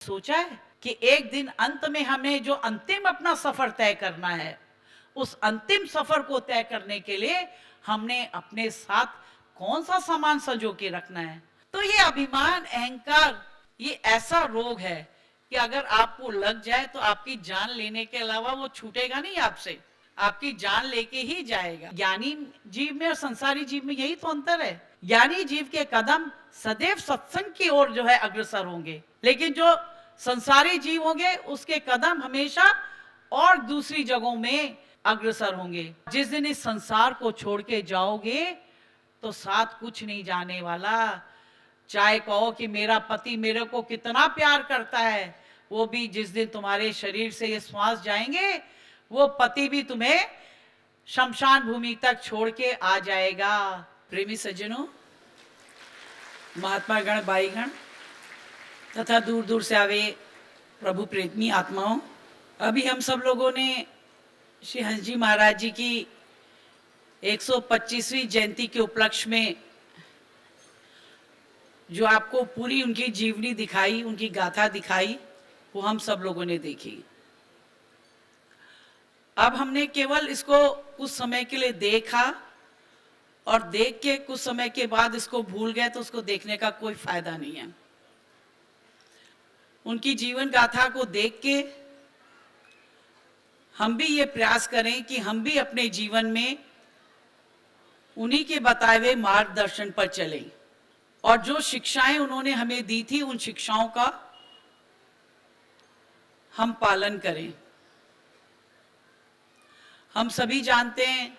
सोचा है कि एक दिन अंत में हमें जो अंतिम अपना सफर तय करना है, उस अंतिम सफर को तय करने के लिए हमने अपने साथ कौन सा सामान संजो के रखना है। तो ये अभिमान, अहंकार, ये ऐसा रोग है कि अगर आपको लग जाए तो आपकी जान लेने के अलावा वो छूटेगा नहीं आपसे, आपकी जान लेके ही जाएगा। ज्ञानी जीव में और संसारी जीव में यही तो अंतर है। ज्ञानी जीव के कदम सदैव सत्संग की ओर जो है अग्रसर होंगे, लेकिन जो संसारी जीव होंगे उसके कदम हमेशा और दूसरी जगहों में अग्रसर होंगे। जिस दिन इस संसार को छोड़ के जाओगे तो साथ कुछ नहीं जाने वाला। चाहे कहो कि मेरा पति मेरे को कितना प्यार करता है, वो भी जिस दिन तुम्हारे शरीर से ये श्वास जाएंगे, वो पति भी तुम्हें शमशान भूमि तक छोड़ के आ जाएगा। प्रेमी सज्जनों, महात्मा गण, भाई गण तथा दूर दूर से आवे प्रभु प्रेमी आत्माओं, अभी हम सब लोगों ने श्री हंस जी महाराज जी की 125वीं जयंती के उपलक्ष्य में जो आपको पूरी उनकी जीवनी दिखाई, उनकी गाथा दिखाई, वो हम सब लोगों ने देखी। अब हमने केवल इसको कुछ समय के लिए देखा और देख के कुछ समय के बाद इसको भूल गए तो उसको देखने का कोई फायदा नहीं है। उनकी जीवन गाथा को देख के हम भी ये प्रयास करें कि हम भी अपने जीवन में उन्हीं के बताए हुए मार्गदर्शन पर चलें और जो शिक्षाएं उन्होंने हमें दी थी उन शिक्षाओं का हम पालन करें। हम सभी जानते हैं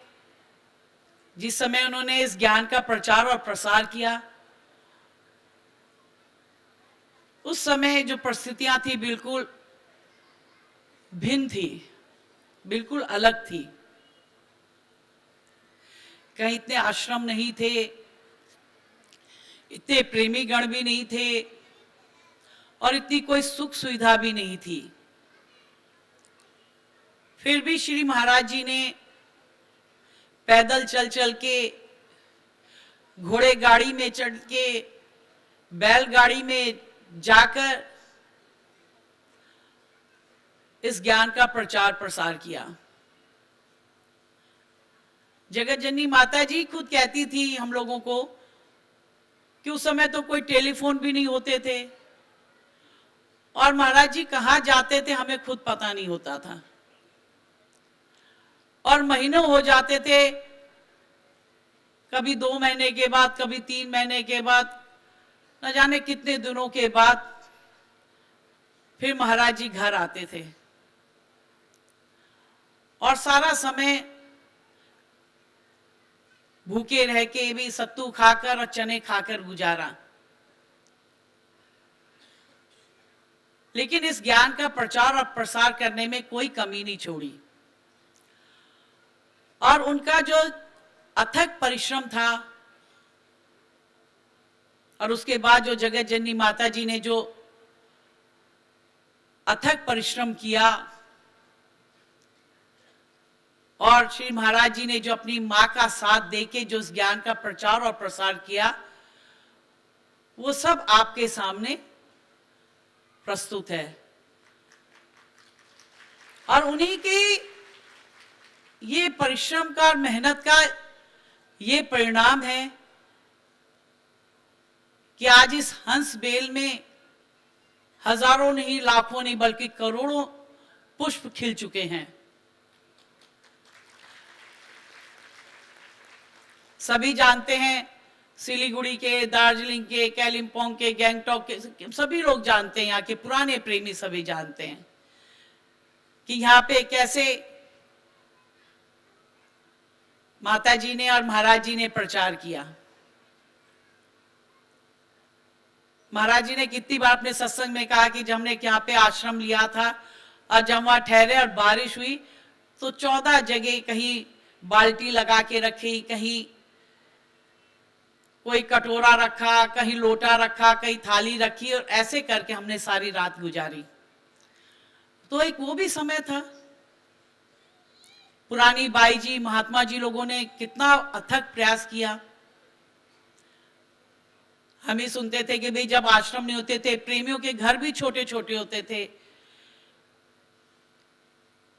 जिस समय उन्होंने इस ज्ञान का प्रचार और प्रसार किया, उस समय जो परिस्थितियां थी बिल्कुल भिन्न थी, बिल्कुल अलग थी। कहीं इतने आश्रम नहीं थे, इतने प्रेमी गण भी नहीं थे और इतनी कोई सुख सुविधा भी नहीं थी। फिर भी श्री महाराज जी ने पैदल चल चल के, घोड़े गाड़ी में चढ़ के, बैलगाड़ी में जाकर इस ज्ञान का प्रचार प्रसार किया। जगत जननी माता जी खुद कहती थी हम लोगों को कि उस समय तो कोई टेलीफोन भी नहीं होते थे और महाराज जी कहाँ जाते थे हमें खुद पता नहीं होता था और महीनों हो जाते थे, कभी 2 महीने के बाद, कभी 3 महीने के बाद, न जाने कितने दिनों के बाद फिर महाराज जी घर आते थे और सारा समय भूखे रह के भी सत्तू खाकर और चने खाकर गुजारा। लेकिन इस ज्ञान का प्रचार और प्रसार करने में कोई कमी नहीं छोड़ी और उनका जो अथक परिश्रम था और उसके बाद जो जगत जननी माता जी ने जो अथक परिश्रम किया और श्री महाराज जी ने जो अपनी मां का साथ देके जो इस ज्ञान का प्रचार और प्रसार किया, वो सब आपके सामने प्रस्तुत है और उन्हीं की ये परिश्रम का और मेहनत का ये परिणाम है कि आज इस हंस बेल में हजारों नहीं, लाखों नहीं, बल्कि करोड़ों पुष्प खिल चुके हैं। सभी जानते हैं, सिलीगुड़ी के, दार्जिलिंग के, कालिम्पोंग के, गैंगटॉक के सभी लोग जानते हैं, यहाँ के पुराने प्रेमी सभी जानते हैं कि यहाँ पे कैसे माता जी ने और महाराज जी ने प्रचार किया। महाराज जी ने कितनी बार अपने सत्संग में कहा कि जब हमने यहाँ पे आश्रम लिया था और जब वहां ठहरे और बारिश हुई तो 14 जगह कहीं बाल्टी लगा के रखी, कहीं कोई कटोरा रखा, कहीं लोटा रखा, कहीं थाली रखी और ऐसे करके हमने सारी रात गुजारी। तो एक वो भी समय था। पुरानी बाई जी, महात्मा जी लोगों ने कितना अथक प्रयास किया। हम ही सुनते थे कि भाई जब आश्रम नहीं होते थे, प्रेमियों के घर भी छोटे छोटे होते थे,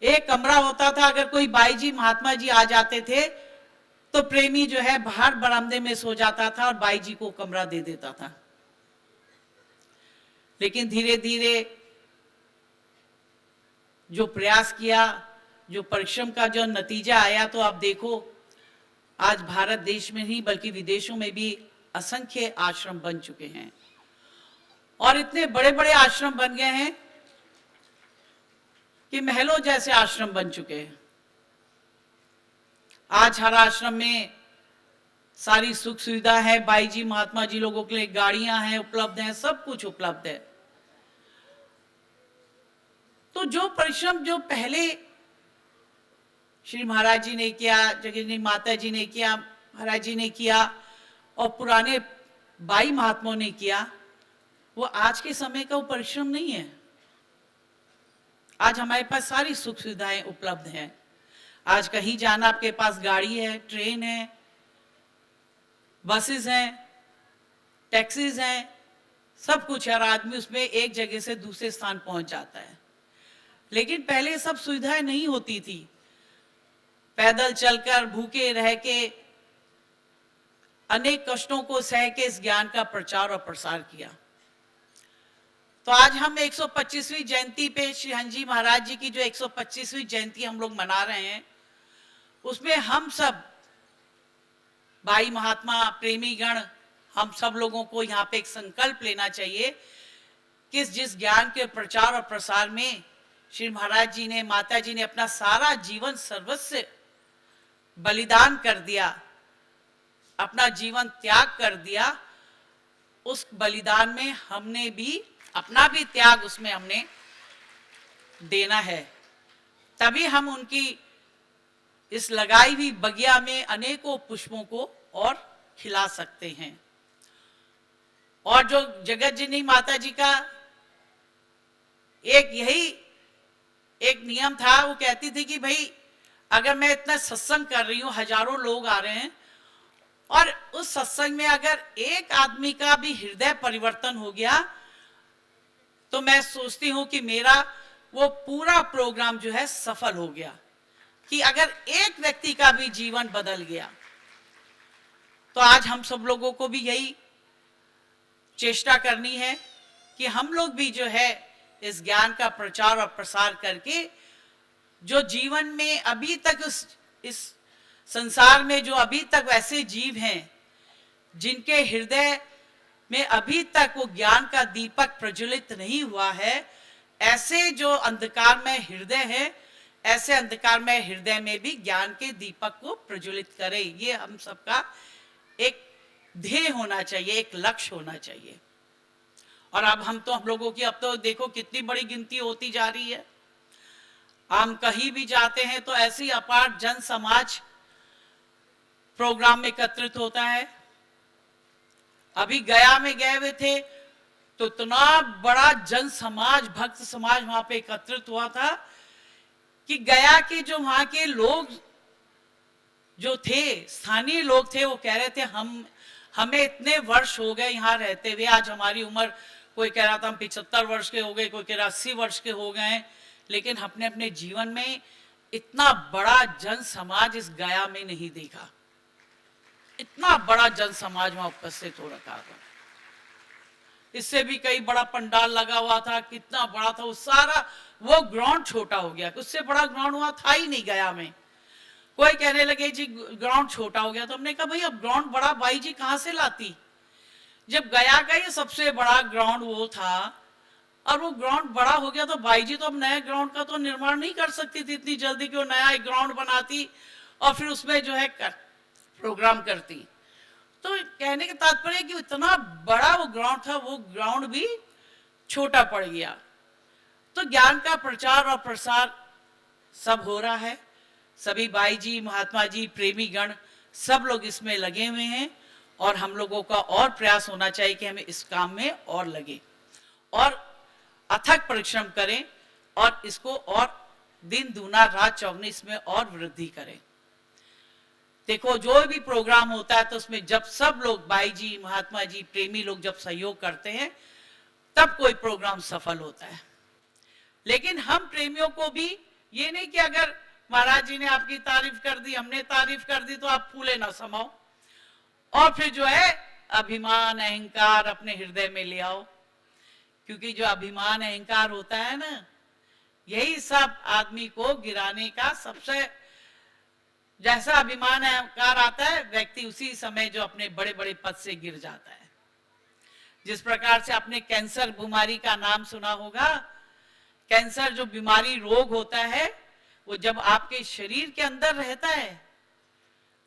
एक कमरा होता था, अगर कोई बाई जी महात्मा जी आ जाते थे तो प्रेमी जो है बाहर बरामदे में सो जाता था और बाई जी को कमरा दे देता था। लेकिन धीरे धीरे जो प्रयास किया, जो परिश्रम का जो नतीजा आया, तो आप देखो आज भारत देश में ही बल्कि विदेशों में भी असंख्य आश्रम बन चुके हैं और इतने बड़े बड़े आश्रम बन गए हैं कि महलों जैसे आश्रम बन चुके हैं। आज हर आश्रम में सारी सुख सुविधा है, बाई जी महात्मा जी लोगों के लिए गाड़ियां हैं, उपलब्ध हैं, सब कुछ उपलब्ध है। तो जो परिश्रम जो पहले श्री महाराज जी ने किया, जगन्नी माता जी ने किया, महाराज जी ने किया और पुराने बाई महात्माओं ने किया, वो आज के समय का वो परिश्रम नहीं है। आज हमारे पास सारी सुख सुविधाएं उपलब्ध हैं। आज कहीं जाना आपके पास गाड़ी है, ट्रेन है, बसेस हैं, टैक्सीज हैं, सब कुछ है और आदमी उसमें एक जगह से दूसरे स्थान पहुंच जाता है। लेकिन पहले सब सुविधाएं नहीं होती थी। पैदल चलकर, भूखे रह के, अनेक कष्टों को सह के इस ज्ञान का प्रचार और प्रसार किया। तो आज हम 125वीं जयंती पे श्री हंस महाराज जी की जो 125वीं जयंती हम लोग मना रहे हैं, उसमें हम सब भाई महात्मा प्रेमी गण, हम सब लोगों को यहाँ पे एक संकल्प लेना चाहिए कि जिस ज्ञान के प्रचार और प्रसार में श्री महाराज जी ने, माता जी ने अपना सारा जीवन सर्वस्व बलिदान कर दिया, अपना जीवन त्याग कर दिया, उस बलिदान में हमने भी अपना भी त्याग उसमें हमने देना है। तभी हम उनकी इस लगाई हुई बगिया में अनेकों पुष्पों को और खिला सकते हैं। और जो जगत जननी माता जी का यही एक नियम था, वो कहती थी कि भाई अगर मैं इतना सत्संग कर रही हूं, हजारों लोग आ रहे हैं और उस सत्संग में अगर एक आदमी का भी हृदय परिवर्तन हो गया तो मैं सोचती हूं कि मेरा वो पूरा प्रोग्राम जो है सफल हो गया। कि अगर एक व्यक्ति का भी जीवन बदल गया, तो आज हम सब लोगों को भी यही चेष्टा करनी है कि हम लोग भी जो है इस ज्ञान का प्रचार और प्रसार करके जो जीवन में अभी तक इस संसार में जो अभी तक वैसे जीव हैं जिनके हृदय में अभी तक वो ज्ञान का दीपक प्रज्वलित नहीं हुआ है, ऐसे जो अंधकार में हृदय है, ऐसे अंधकार में हृदय में भी ज्ञान के दीपक को प्रज्वलित करे। ये हम सबका एक ध्येय होना चाहिए, एक लक्ष्य होना चाहिए। और अब हम लोगों की अब तो देखो कितनी बड़ी गिनती होती जा रही है। हम कहीं भी जाते हैं तो ऐसी अपार जन समाज प्रोग्राम में एकत्रित होता है। अभी गया में गए हुए थे तो इतना बड़ा जन समाज, भक्त समाज वहां पे एकत्रित हुआ था कि गया के जो वहां के लोग जो थे, स्थानीय लोग थे, वो कह रहे थे हमें इतने वर्ष हो गए यहाँ रहते हुए, आज हमारी उम्र, कोई कह रहा था हम 75 वर्ष के हो गए, कोई कह रहा 80 वर्ष के हो गए, लेकिन अपने अपने जीवन में इतना बड़ा जन समाज इस गया में नहीं देखा। इतना बड़ा जन समाज वहां उपस्थित हो रखा था। इससे भी कई बड़ा पंडाल लगा हुआ था, कितना बड़ा था वो सारा। वो ग्राउंड छोटा हो गया, उससे बड़ा ग्राउंड वहां था ही नहीं गया में। कोई कहने लगे जी ग्राउंड छोटा हो गया, तो हमने कहा भाई अब ग्राउंड बड़ा बाई जी कहां से लाती, जब गया का ये सबसे बड़ा ग्राउंड वो था और वो ग्राउंड बड़ा हो गया तो बाई जी तो अब नए ग्राउंड का तो निर्माण नहीं कर सकती थी इतनी जल्दी कि वो नया एक ग्राउंड बनाती और फिर उसमें जो है प्रोग्राम करती। तो कहने का तात्पर्य कि इतना बड़ा वो ग्राउंड था, वो ग्राउंड भी छोटा पड़ गया। तो ज्ञान का प्रचार और प्रसार सब हो रहा है। सभी भाई जी, महात्मा जी, प्रेमी गण सब लोग इसमें लगे हुए हैं और हम लोगों का और प्रयास होना चाहिए कि हमें इस काम में और लगे और अथक परिश्रम करें और इसको और दिन दूना रात चौगनी इसमें और वृद्धि करें। देखो जो भी प्रोग्राम होता है तो उसमें जब सब लोग, भाई जी, महात्मा जी, प्रेमी लोग जब सहयोग करते हैं तब कोई प्रोग्राम सफल होता है। लेकिन हम प्रेमियों को भी ये नहीं कि अगर महाराज जी ने आपकी तारीफ कर दी, हमने तारीफ कर दी तो आप फूले ना समाओ और फिर जो है अभिमान अहंकार अपने हृदय में ले आओ। क्योंकि जो अभिमान अहंकार होता है ना, यही सब आदमी को गिराने का सबसे, जैसा अभिमान अहंकार आता है व्यक्ति उसी समय जो अपने बड़े बड़े पद से गिर जाता है। जिस प्रकार से आपने कैंसर बीमारी का नाम सुना होगा, कैंसर जो बीमारी रोग होता है वो जब आपके शरीर के अंदर रहता है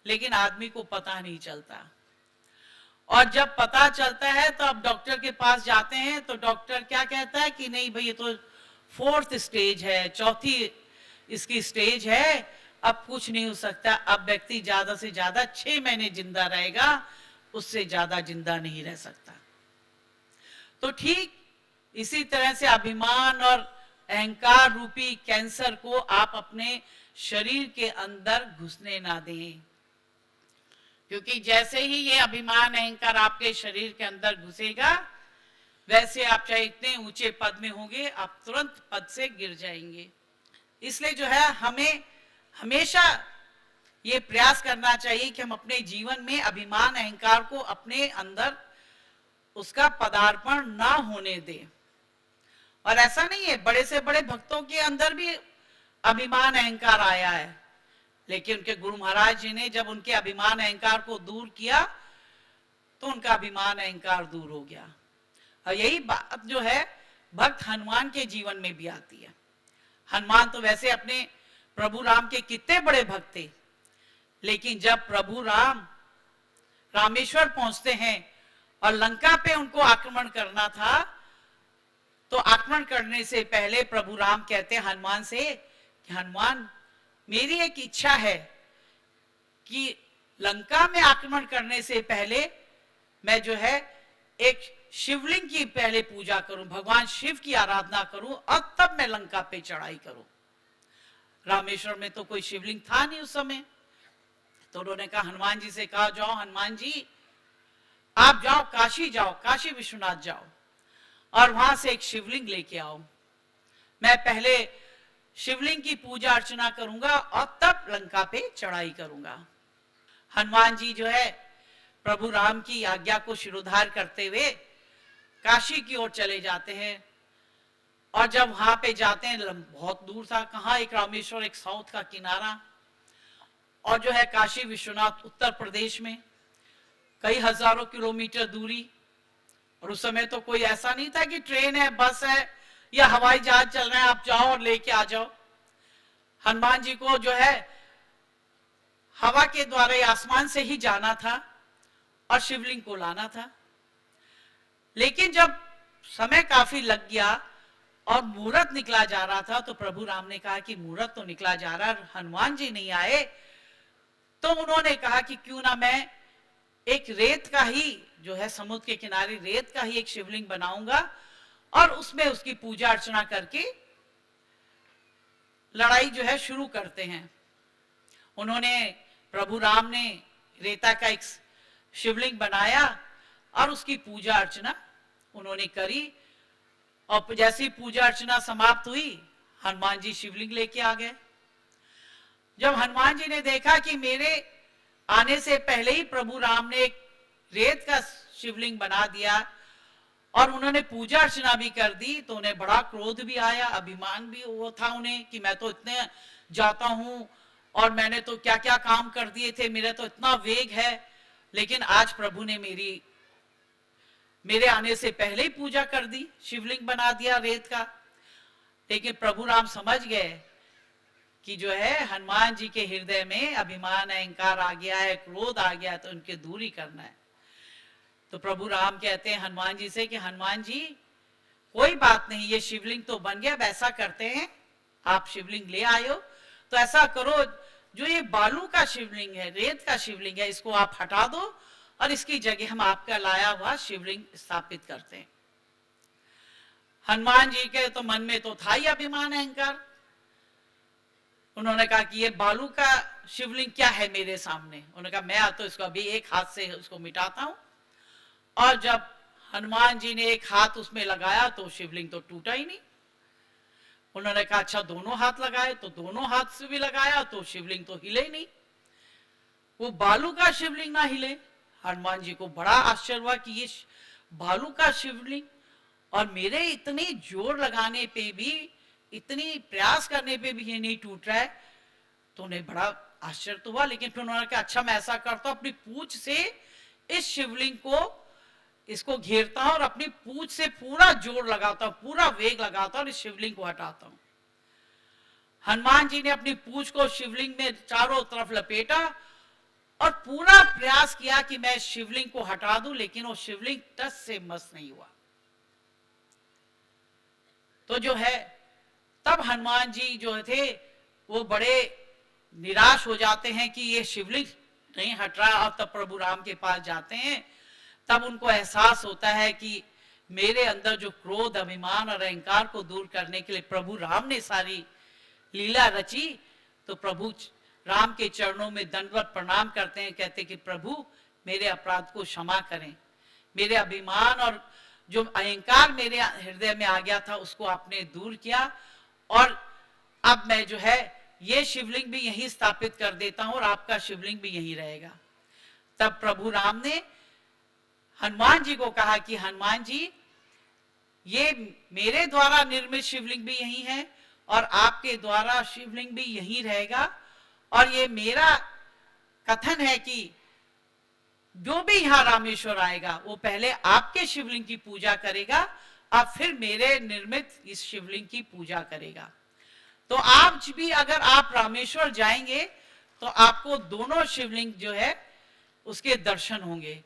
लेकिन आदमी को पता नहीं चलता, और जब पता चलता है तो आप डॉक्टर के पास जाते हैं तो डॉक्टर क्या कहता है कि नहीं भाई ये तो 4th स्टेज है, चौथी इसकी स्टेज है, अब कुछ नहीं हो सकता, अब व्यक्ति ज्यादा से ज्यादा 6 महीने जिंदा रहेगा, उससे ज्यादा जिंदा नहीं रह सकता। तो ठीक इसी तरह से अभिमान और अहंकार रूपी कैंसर को आप अपने शरीर के अंदर घुसने ना दें। क्योंकि जैसे ही ये अभिमान अहंकार आपके शरीर के अंदर घुसेगा, वैसे आप चाहे इतने ऊंचे पद में होंगे आप तुरंत पद से गिर जाएंगे। इसलिए जो है हमें हमेशा ये प्रयास करना चाहिए कि हम अपने जीवन में अभिमान अहंकार को अपने अंदर उसका पदार्पण ना होने दें। और ऐसा नहीं है, बड़े से बड़े भक्तों के अंदर भी अभिमान अहंकार आया है, लेकिन उनके गुरु महाराज जी ने जब उनके अभिमान अहंकार को दूर किया तो उनका अभिमान अहंकार दूर हो गया। और यही बात जो है भक्त हनुमान के जीवन में भी आती है। हनुमान तो वैसे अपने प्रभु राम के कितने बड़े भक्त थे, लेकिन जब प्रभु राम रामेश्वर पहुंचते हैं और लंका पे उनको आक्रमण करना था, तो आक्रमण करने से पहले प्रभु राम कहते हैं हनुमान से कि हनुमान मेरी एक इच्छा है कि लंका में आक्रमण करने से पहले मैं जो है एक शिवलिंग की पहले पूजा करूं, भगवान शिव की आराधना करूं और तब मैं लंका पे चढ़ाई करूं। रामेश्वर में तो कोई शिवलिंग था नहीं उस समय, तो उन्होंने कहा हनुमान जी से कहा जाओ हनुमान जी आप जाओ काशी विश्वनाथ जाओ और वहां से एक शिवलिंग लेके आओ, मैं पहले शिवलिंग की पूजा अर्चना करूंगा और तब लंका पे चढ़ाई करूंगा। हनुमान जी जो है प्रभु राम की आज्ञा को शिरोधार करते हुए काशी की ओर चले जाते हैं। और जब वहां पे जाते हैं, बहुत दूर था, कहाँ एक रामेश्वर, एक साउथ का किनारा, और जो है काशी विश्वनाथ उत्तर प्रदेश में, कई हजारों किलोमीटर दूरी। और उस समय तो कोई ऐसा नहीं था कि ट्रेन है, बस है या हवाई जहाज चल रहे हैं आप जाओ और लेके आ जाओ। हनुमान जी को जो है हवा के द्वारा आसमान से ही जाना था और शिवलिंग को लाना था। लेकिन जब समय काफी लग गया और मुहूर्त निकला जा रहा था, तो प्रभु राम ने कहा कि मुहूर्त तो निकला जा रहा है, हनुमान जी नहीं आए, तो उन्होंने कहा कि क्यों ना मैं एक रेत का ही जो है समुद्र के किनारे रेत का ही एक शिवलिंग बनाऊंगा और उसमें उसकी पूजा अर्चना करके लड़ाई जो है शुरू करते हैं। उन्होंने प्रभु राम ने रेता का एक शिवलिंग बनाया और उसकी पूजा अर्चना उन्होंने करी। और जैसी पूजा अर्चना समाप्त हुई, हनुमान जी शिवलिंग लेके आ गए। जब हनुमान जी ने देखा कि मेरे आने से पहले ही प्रभु राम ने एक रेत का शिवलिंग बना दिया और उन्होंने पूजा अर्चना भी कर दी, तो उन्हें बड़ा क्रोध भी आया, अभिमान भी वो था उन्हें कि मैं तो इतने जाता हूं और मैंने तो क्या क्या काम कर दिए थे, मेरा तो इतना वेग है, लेकिन आज प्रभु ने मेरे आने से पहले ही पूजा कर दी, शिवलिंग बना दिया रेत का। लेकिन प्रभु राम समझ गए कि जो है हनुमान जी के हृदय में अभिमान अहंकार आ गया है, क्रोध आ गया है, तो उनके दूरी करना है। तो प्रभु राम कहते हैं हनुमान जी से कि हनुमान जी कोई बात नहीं, ये शिवलिंग तो बन गया, वैसा करते हैं आप शिवलिंग ले आए हो तो ऐसा करो, जो ये बालू का शिवलिंग है, रेत का शिवलिंग है, इसको आप हटा दो और इसकी जगह हम आपका लाया हुआ शिवलिंग स्थापित करते हैं। हनुमान जी के तो मन में तो था ही अभिमान अहंकार, उन्होंने कहा कि ये बालू का शिवलिंग क्या है मेरे सामने। उन्होंने कहा मैं तो इसको अभी एक हाथ से उसको मिटाता हूं। और जब हनुमान जी ने एक हाथ उसमें लगाया तो शिवलिंग तो टूटा ही नहीं। उन्होंने कहा अच्छा दोनों हाथ लगाए, तो दोनों हाथ से भी लगाया तो शिवलिंग तो हिले ही नहीं, वो बालू का शिवलिंग ना हिले। हनुमान जी को बड़ा आश्चर्य हुआ कि ये बालू का शिवलिंग, और मेरे इतने जोर लगाने पे भी, इतनी प्रयास करने पे भी ये नहीं टूट रहा है। तो उन्हें बड़ा आश्चर्य तो हुआ, लेकिन फिर उन्होंने कहा अच्छा मैं ऐसा करता हूं, अपनी पूंछ से इस शिवलिंग को इसको घेरता हूं और अपनी पूंछ से पूरा जोर लगाता हूं, पूरा वेग लगाता हूं और इस शिवलिंग को हटाता हूं। हनुमान जी ने अपनी पूंछ को शिवलिंग में चारों तरफ लपेटा और पूरा प्रयास किया कि मैं शिवलिंग को हटा दूं, लेकिन वो शिवलिंग टस से मस नहीं हुआ। तो जो है तब हनुमान जी जो थे वो बड़े निराश हो जाते हैं कि ये शिवलिंग नहीं हट रहा। और तब प्रभु राम के पास जाते हैं, तब उनको एहसास होता है कि मेरे अंदर जो क्रोध, अभिमान और अहंकार को दूर करने के लिए प्रभु राम ने सारी लीला रची। तो प्रभु राम के चरणों में दंडवत प्रणाम करते हैं, कहते हैं कि प्रभु मेरे अपराध को क्षमा करें, मेरे अभिमान और जो अहंकार मेरे हृदय में आ गया था उसको आपने दूर किया, और अब मैं जो है ये शिवलिंग भी यहीं स्थापित कर देता हूं और आपका शिवलिंग भी यहीं रहेगा। तब प्रभु राम ने हनुमान जी को कहा कि हनुमान जी ये मेरे द्वारा निर्मित शिवलिंग भी यही है और आपके द्वारा शिवलिंग भी यही रहेगा, और ये मेरा कथन है कि जो भी यहां रामेश्वर आएगा वो पहले आपके शिवलिंग की पूजा करेगा और फिर मेरे निर्मित इस शिवलिंग की पूजा करेगा। तो आज भी अगर आप रामेश्वर जाएंगे तो आपको दोनों शिवलिंग जो है उसके दर्शन होंगे।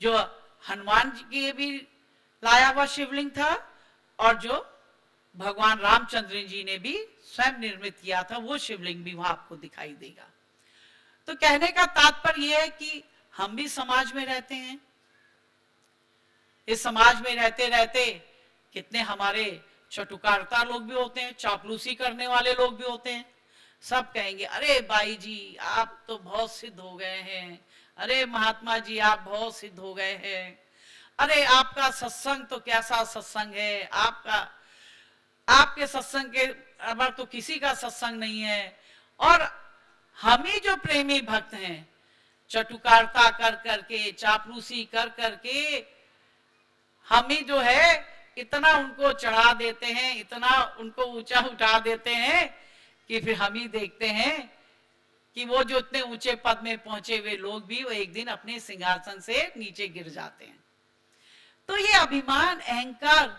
जो हनुमान जी के भी लाया हुआ शिवलिंग था और जो भगवान रामचंद्र जी ने भी स्वयं निर्मित किया था वो शिवलिंग भी वहां आपको दिखाई देगा। तो कहने का तात्पर्य यह है कि हम भी समाज में रहते हैं, इस समाज में रहते रहते कितने हमारे चटुकारता लोग भी होते हैं, चापलूसी करने वाले लोग भी होते हैं। सब कहेंगे अरे भाई जी आप तो बहुत सिद्ध हो गए हैं, अरे महात्मा जी आप बहुत सिद्ध हो गए हैं, अरे आपका सत्संग तो कैसा सत्संग है, आपके सत्संग के अगर तो किसी का सत्संग नहीं है। और हम ही जो प्रेमी भक्त हैं चटुकारता कर करके, चापलूसी कर करके हम ही जो है इतना उनको चढ़ा देते हैं, इतना उनको ऊंचा उठा देते हैं कि फिर हम ही देखते हैं कि वो जो इतने ऊंचे पद में पहुंचे हुए लोग भी वो एक दिन अपने सिंहासन से नीचे गिर जाते हैं। तो ये अभिमान, अहंकार,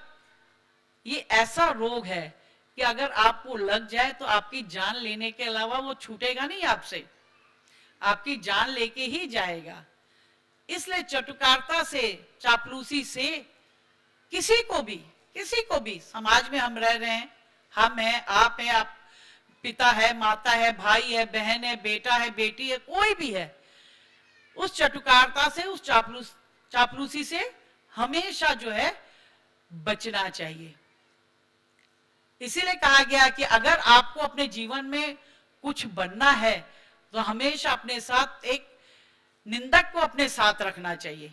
ये ऐसा रोग है कि अगर आपको लग जाए तो आपकी जान लेने के अलावा वो छूटेगा नहीं आपसे, आपकी जान लेके ही जाएगा। इसलिए चटुकारता से, चापलूसी से किसी को भी समाज में हम रह रहे हैं, हम हैं, आप हैं, आप पिता है, माता है, भाई है, बहन है, बेटा है, बेटी है, कोई भी है, उस चटुकारता से, उस चापलूसी से हमेशा जो है बचना चाहिए। इसीलिए कहा गया कि अगर आपको अपने जीवन में कुछ बनना है तो हमेशा अपने साथ एक निंदक को अपने साथ रखना चाहिए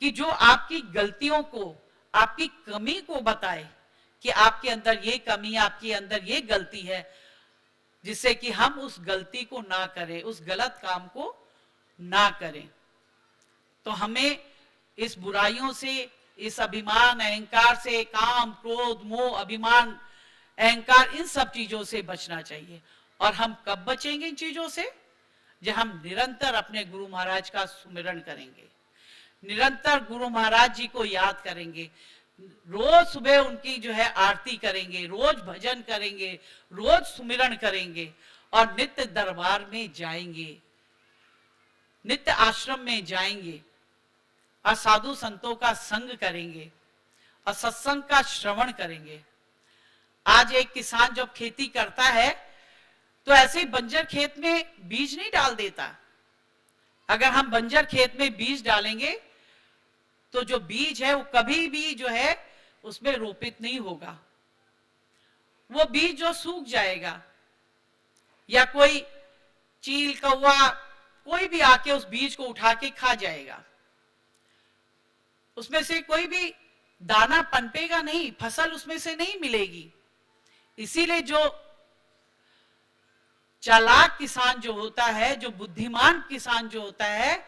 कि जो आपकी गलतियों को, आपकी कमी को बताए कि आपके अंदर ये कमी, आपके अंदर ये गलती है, जिससे कि हम उस गलती को ना करें, उस गलत काम को ना करें। तो हमें इस बुराइयों से, इस अभिमान, अहंकार से, काम, क्रोध, मोह, अभिमान, अहंकार, इन सब चीजों से बचना चाहिए। और हम कब बचेंगे इन चीजों से? जब हम निरंतर अपने गुरु महाराज का सुमिरन करेंगे, निरंतर गुरु महाराज जी को याद करेंगे, रोज सुबह उनकी जो है आरती करेंगे, रोज भजन करेंगे, रोज सुमिरन करेंगे और नित्य दरबार में जाएंगे, नित्य आश्रम में जाएंगे और साधु संतों का संग करेंगे और सत्संग का श्रवण करेंगे। आज एक किसान जब खेती करता है तो ऐसे बंजर खेत में बीज नहीं डाल देता। अगर हम बंजर खेत में बीज डालेंगे तो जो बीज है वो कभी भी जो है उसमें रोपित नहीं होगा, वो बीज जो सूख जाएगा। या कोई चील कौवा कोई भी आके उस बीज को उठा के खा जाएगा, उसमें से कोई भी दाना पनपेगा नहीं, फसल उसमें से नहीं मिलेगी। इसीलिए जो चालाक किसान जो होता है, जो बुद्धिमान किसान जो होता है,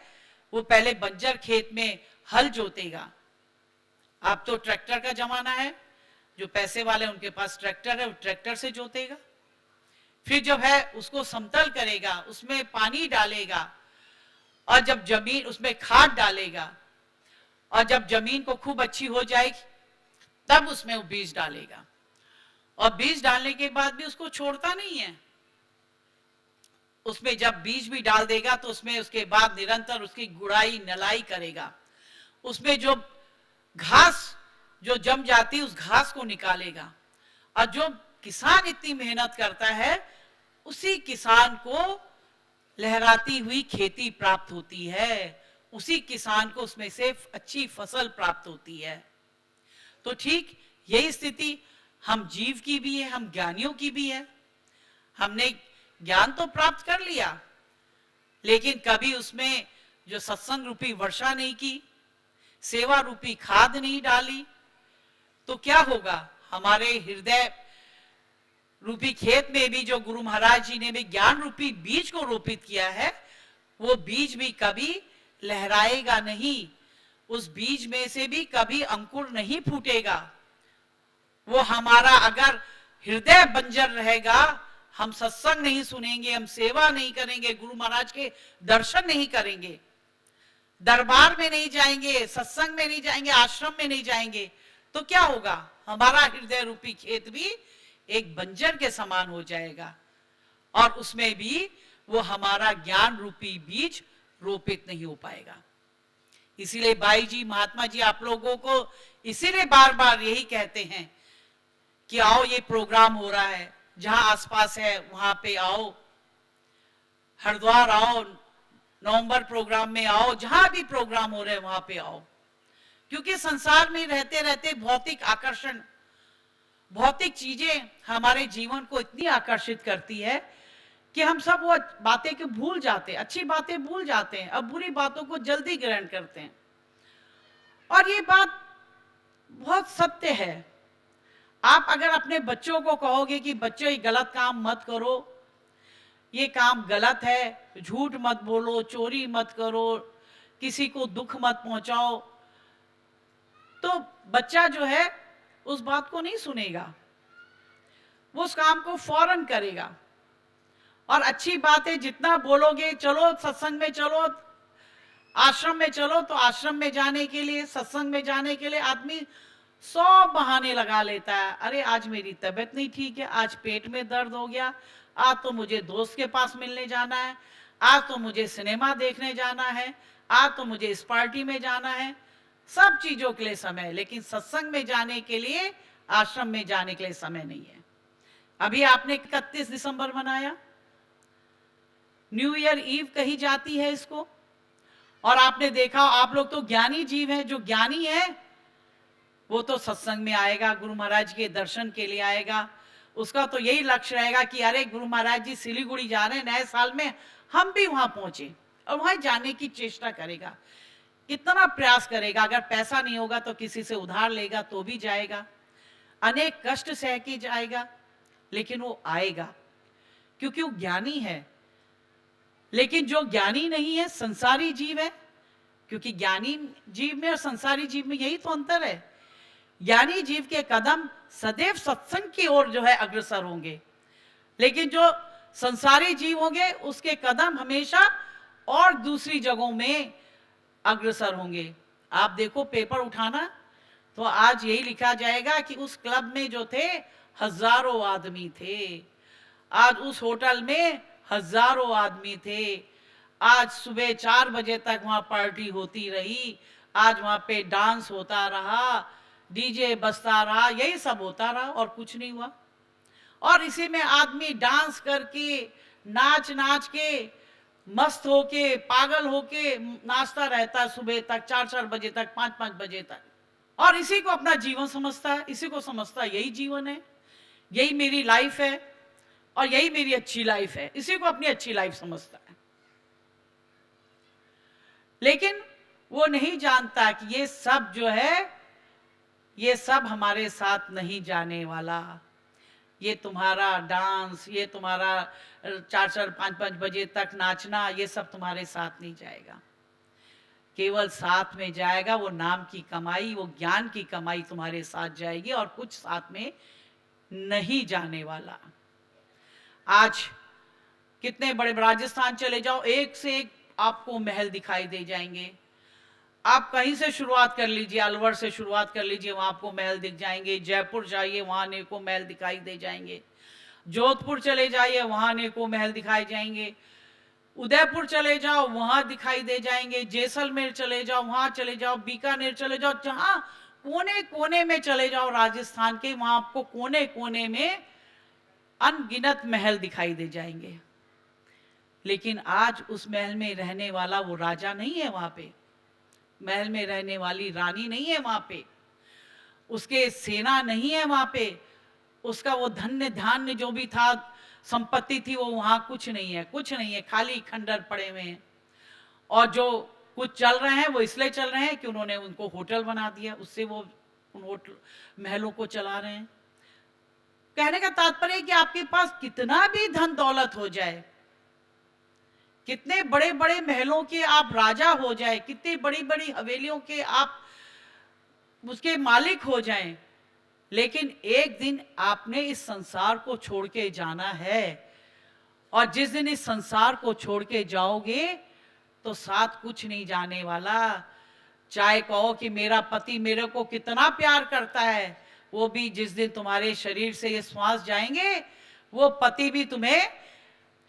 वो पहले बंजर खेत में हल जोतेगा। अब तो ट्रैक्टर का जमाना है, जो पैसे वाले उनके पास ट्रैक्टर है, वो ट्रैक्टर से जोतेगा। फिर जब है उसको समतल करेगा, उसमें पानी डालेगा, और जब जमीन उसमें खाद डालेगा, और जब जमीन को खूब अच्छी हो जाएगी तब उसमें वो बीज डालेगा। और बीज डालने के बाद भी उसको छोड़ता नहीं है, उसमें जब बीज भी डाल देगा तो उसमें उसके बाद निरंतर उसकी गुड़ाई नलाई करेगा, उसमें जो घास जो जम जाती है उस घास को निकालेगा। और जो किसान इतनी मेहनत करता है, उसी किसान को लहराती हुई खेती प्राप्त होती है, उसी किसान को उसमें से अच्छी फसल प्राप्त होती है। तो ठीक यही स्थिति हम जीव की भी है, हम ज्ञानियों की भी है। हमने ज्ञान तो प्राप्त कर लिया, लेकिन कभी उसमें जो सत्संग रूपी वर्षा नहीं की, सेवा रूपी खाद नहीं डाली, तो क्या होगा? हमारे हृदय रूपी खेत में भी जो गुरु महाराज जी ने भी ज्ञान रूपी बीज को रोपित किया है, वो बीज भी कभी लहराएगा नहीं, उस बीज में से भी कभी अंकुर नहीं फूटेगा। वो हमारा अगर हृदय बंजर रहेगा, हम सत्संग नहीं सुनेंगे, हम सेवा नहीं करेंगे, गुरु महाराज के दर्शन नहीं करेंगे, दरबार में नहीं जाएंगे, सत्संग में नहीं जाएंगे, आश्रम में नहीं जाएंगे, तो क्या होगा? हमारा हृदय रूपी खेत भी एक बंजर के समान हो जाएगा, और उसमें भी वो हमारा ज्ञान रूपी बीज रोपित नहीं हो पाएगा। इसीलिए भाई जी, महात्मा जी आप लोगों को इसीलिए बार बार यही कहते हैं कि आओ, ये प्रोग्राम हो रहा है, जहां आसपास है वहां पे आओ, हरिद्वार आओ, नवंबर प्रोग्राम में आओ, जहां भी प्रोग्राम हो रहे हैं वहां पे आओ। क्योंकि संसार में रहते रहते भौतिक आकर्षण, भौतिक चीजें हमारे जीवन को इतनी आकर्षित करती है कि हम सब वो बातें को भूल जाते हैं, अच्छी बातें भूल जाते हैं, अब बुरी बातों को जल्दी ग्रहण करते हैं। और ये बात बहुत सत्य है। आप अगर अपने बच्चों को कहोगे कि बच्चों ये गलत काम मत करो, ये काम गलत है, झूठ मत बोलो, चोरी मत करो, किसी को दुख मत पहुंचाओ, तो बच्चा जो है उस बात को नहीं सुनेगा, वो उस काम को फौरन करेगा। और अच्छी बातें जितना बोलोगे, चलो सत्संग में चलो, आश्रम में चलो, तो आश्रम में जाने के लिए, सत्संग में जाने के लिए आदमी 100 बहाने लगा लेता है। अरे आज मेरी तबीयत नहीं ठीक है, आज पेट में दर्द हो गया, आज तो मुझे दोस्त के पास मिलने जाना है, आज तो मुझे सिनेमा देखने जाना है, आज तो मुझे इस पार्टी में जाना है। सब चीजों के लिए समय है, लेकिन सत्संग में जाने के लिए, आश्रम में जाने के लिए समय नहीं है। अभी आपने 31 दिसंबर मनाया, न्यू ईयर ईव कही जाती है इसको, और आपने देखा, आप लोग तो ज्ञानी जीव हैं, जो ज्ञानी है वो तो सत्संग में आएगा, गुरु महाराज के दर्शन के लिए आएगा, उसका तो यही लक्ष्य रहेगा कि अरे गुरु महाराज जी सिलीगुड़ी जा रहे हैं नए साल में, हम भी वहां पहुंचे, और वहां जाने की चेष्टा करेगा, कितना प्रयास करेगा। अगर पैसा नहीं होगा तो किसी से उधार लेगा तो भी जाएगा, अनेक कष्ट सह के जाएगा, लेकिन वो आएगा क्योंकि वो ज्ञानी है। लेकिन जो ज्ञानी नहीं है, संसारी जीव है, क्योंकि ज्ञानी जीव में और संसारी जीव में यही तो अंतर है। ज्ञानी जीव के कदम सदैव सत्संग की ओर जो है अग्रसर होंगे, लेकिन जो संसारी जीव होंगे उसके कदम हमेशा और दूसरी जगहों में अग्रसर होंगे। आप देखो पेपर उठाना तो आज यही लिखा जाएगा कि उस क्लब में जो थे हजारों आदमी थे, आज उस होटल में हजारों आदमी थे, आज सुबह 4 बजे तक वहां पार्टी होती रही, आज वहां पे डांस होता रहा, डीजे बजता रहा, यही सब होता रहा और कुछ नहीं हुआ। और इसी में आदमी डांस करके, नाच नाच के, मस्त होके, पागल होके नाचता रहता है सुबह तक, 4-4 बजे तक, 5-5 बजे तक, और इसी को अपना जीवन समझता है, इसी को समझता है यही जीवन है, यही मेरी लाइफ है, और यही मेरी अच्छी लाइफ है, इसी को अपनी अच्छी लाइफ समझता है। लेकिन वो नहीं जानता कि ये सब जो है, ये सब हमारे साथ नहीं जाने वाला। ये तुम्हारा डांस, ये तुम्हारा 4-4 5-5 बजे तक नाचना, ये सब तुम्हारे साथ नहीं जाएगा। केवल साथ में जाएगा वो नाम की कमाई, वो ज्ञान की कमाई तुम्हारे साथ जाएगी, और कुछ साथ में नहीं जाने वाला। आज कितने बड़े राजस्थान चले जाओ, एक से एक आपको महल दिखाई दे जाएंगे। आप कहीं से शुरुआत कर लीजिए, अलवर से शुरुआत कर लीजिए, वहां आपको महल दिख जाएंगे। जयपुर जाइए, वहां अनेकों महल दिखाई दे जाएंगे। जोधपुर चले जाइए, वहां अनेकों महल दिखाई जाएंगे। उदयपुर चले जाओ, वहां दिखाई दे जाएंगे। जैसलमेर चले जाओ, वहां चले जाओ। बीकानेर चले जाओ, जहां कोने कोने में चले जाओ राजस्थान के, वहां आपको कोने कोने में अनगिनत महल दिखाई दे जाएंगे। लेकिन आज उस महल में रहने वाला वो राजा नहीं है, वहां पे महल में रहने वाली रानी नहीं है, वहां पे उसके सेना नहीं है, वहां पे उसका वो धन्य धान्य जो भी था, संपत्ति थी, वो वहां कुछ नहीं है, कुछ नहीं है, खाली खंडर पड़े हुए हैं। और जो कुछ चल रहे हैं वो इसलिए चल रहे हैं कि उन्होंने उनको होटल बना दिया, उससे वो उन होटल महलों को चला रहे हैं। कहने का तात्पर्य कि आपके पास कितना भी धन दौलत हो जाए, कितने बड़े बड़े महलों के आप राजा हो जाए, कितनी बड़ी बड़ी हवेलियों के आप उसके मालिक हो जाएं, लेकिन एक दिन आपने इस संसार को छोड़ के जाना है। और जिस दिन इस संसार को छोड़ के जाओगे तो साथ कुछ नहीं जाने वाला। चाहे कहो कि मेरा पति मेरे को कितना प्यार करता है, वो भी जिस दिन तुम्हारे शरीर से ये श्वास जाएंगे, वो पति भी तुम्हें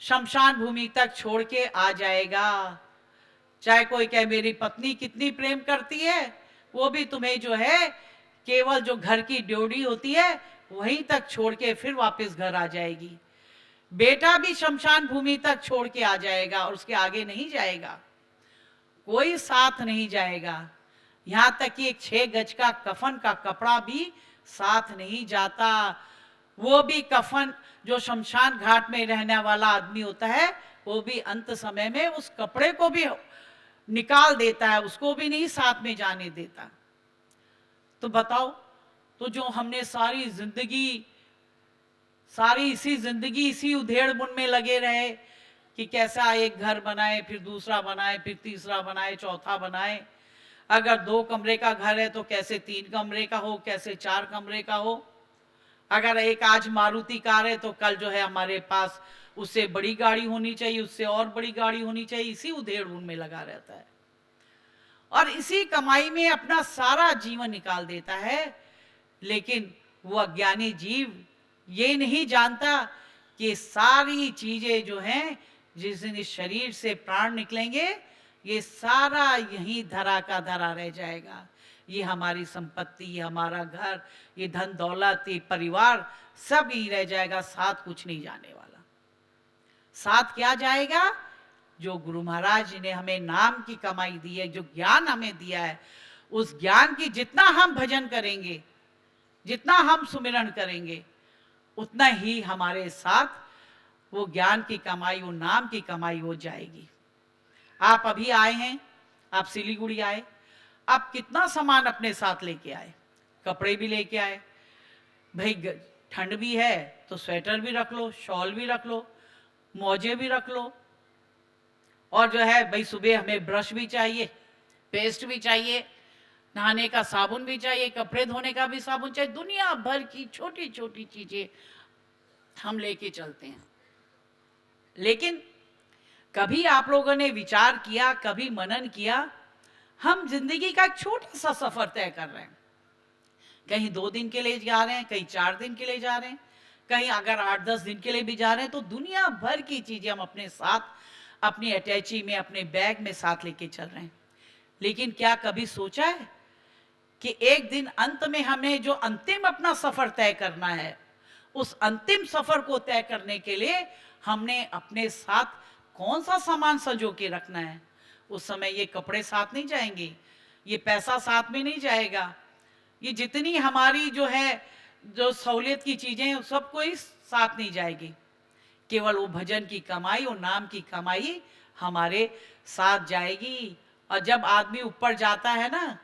शमशान भूमि तक छोड़ के आ जाएगा। चाहे कोई कहे मेरी पत्नी कितनी प्रेम करती है, वो भी तुम्हें जो है केवल जो घर की ड्योढ़ी होती है वहीं तक छोड़ के फिर वापस घर आ जाएगी। बेटा भी शमशान भूमि तक छोड़ के आ जाएगा और उसके आगे नहीं जाएगा, कोई साथ नहीं जाएगा। यहां तक कि एक 6 गज का कफन का कपड़ा भी साथ नहीं जाता। वो भी कफन जो शमशान घाट में रहने वाला आदमी होता है, वो भी अंत समय में उस कपड़े को भी निकाल देता है, उसको भी नहीं साथ में जाने देता। तो बताओ, तो जो हमने सारी जिंदगी इसी उधेड़-बुन में लगे रहे कि कैसा एक घर बनाए, फिर दूसरा बनाए, फिर तीसरा बनाए, चौथा बनाए। अगर 2 कमरे का घर है तो कैसे 3 कमरे का हो, कैसे 4 कमरे का हो। अगर एक आज मारुति कार है तो कल जो है हमारे पास उससे बड़ी गाड़ी होनी चाहिए, उससे और बड़ी गाड़ी होनी चाहिए। इसी उधेड़-बुन में लगा रहता है और इसी कमाई में अपना सारा जीवन निकाल देता है। लेकिन वो अज्ञानी जीव ये नहीं जानता कि सारी चीजें जो हैं, जिस दिन इस शरीर से प्राण निकलेंगे, ये सारा यहीं धरा का धरा रह जाएगा। ये हमारी संपत्ति, ये हमारा घर, ये धन दौलत, ये परिवार, सब यहीं रह जाएगा, साथ कुछ नहीं जाने वाला। साथ क्या जाएगा? जो गुरु महाराज ने हमें नाम की कमाई दी है, जो ज्ञान हमें दिया है, उस ज्ञान की जितना हम भजन करेंगे, जितना हम सुमिरन करेंगे, उतना ही हमारे साथ वो ज्ञान की कमाई, वो नाम की कमाई हो जाएगी। आप अभी आए हैं, आप सिलीगुड़ी आए, आप कितना सामान अपने साथ लेके आए? कपड़े भी लेके आए, भाई ठंड भी है तो स्वेटर भी रख लो, शॉल भी रख लो, मोजे भी रख लो, और जो है भाई सुबह हमें ब्रश भी चाहिए, पेस्ट भी चाहिए, नहाने का साबुन भी चाहिए, कपड़े धोने का भी साबुन चाहिए। दुनिया भर की छोटी छोटी चीजें हम लेके चलते हैं। लेकिन कभी आप लोगों ने विचार किया, कभी मनन किया, हम जिंदगी का एक छोटा सा सफर तय कर रहे हैं। कहीं 2 दिन के लिए जा रहे हैं, कहीं 4 दिन के लिए जा रहे हैं, कहीं अगर 8-10 दिन के लिए भी जा रहे हैं, तो दुनिया भर की चीजें हम अपने साथ, अपनी अटैची में, अपने बैग में साथ लेके चल रहे हैं। लेकिन क्या कभी सोचा है कि एक दिन अंत में हमें जो अंतिम अपना सफर तय करना है, उस अंतिम सफर को तय करने के लिए हमने अपने साथ कौन सा सामान संजो के रखना है? उस समय ये कपड़े साथ नहीं जाएंगे, ये पैसा साथ में नहीं जाएगा, ये जितनी हमारी जो है जो सहूलियत की चीजें हैं सब कोई साथ नहीं जाएगी। केवल वो भजन की कमाई और नाम की कमाई हमारे साथ जाएगी। और जब आदमी ऊपर जाता है ना,